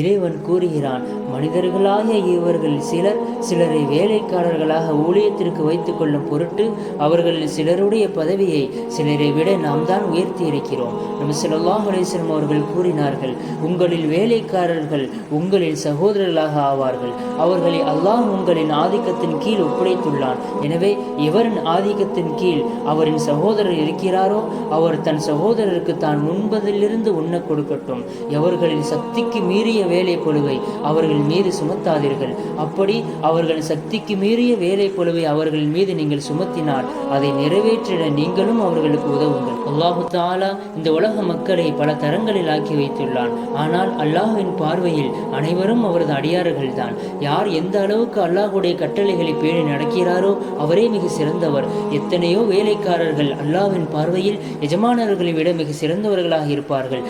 இறைவன் கூறுகிறான், மனிதர்களாகிய இவர்கள் சிலரை வேலைக்காரர்களாக ஊழியத்திற்கு வைத்துக் கொள்ளும் பொருட்டு அவர்களில் சிலருடைய பதவியை சிலரை விட நாம் தான் உயர்த்தி இருக்கிறோம். நபி ஸல்லல்லாஹு அலைஹி வஸல்லம் அவர்கள் கூறினார்கள், உங்களில் வேலைக்காரர்கள் உங்களின் சகோதரர்களாக ஆவார்கள். அவர்களை அல்லாஹ் உங்களின் ஆதிக்கத்தின் கீழ் ஒப்படைத்துள்ளான். எனவே எவரின் ஆதிக்கத்தின் கீழ் அவரின் சகோதரர் இருக்கிறாரோ அவர் தன் சகோதரருக்கு தான் முன்பதிலிருந்து உண்ண கொடுக்கட்டும். எவர்களின் சக்திக்கு மீறிய வேலை பொழுவை அவர்கள் மீது சுமத்தாதீர்கள். அப்படி அவர்கள் சக்திக்கு மீறிய வேலை பொழுவை அவர்கள் மீது நீங்கள் சுமத்தினால் அதை நிறைவேற்றிட நீங்களும் அவர்களுக்கு உதவுங்கள். அல்லாஹு தஆலா இந்த உலக மக்களை பல தரங்களில் ஆக்கி வைத்துள்ளான். ஆனால் அல்லாஹ்வின் பார்வையில் அனைவரும் அவரது அடியார்கள் தான். யார் எந்த அளவுக்கு அல்லாஹ்வுடைய கட்டளைகளை பேணி நடக்கிறாரோ அவரே மிக சிறந்தவர். எத்தனையோ வேலைக்காரர்கள் அல்லாஹ்வின் பார்வையில் எஜமானர்களை விட மிக சிறந்தவர்களாக இருப்பார்கள்.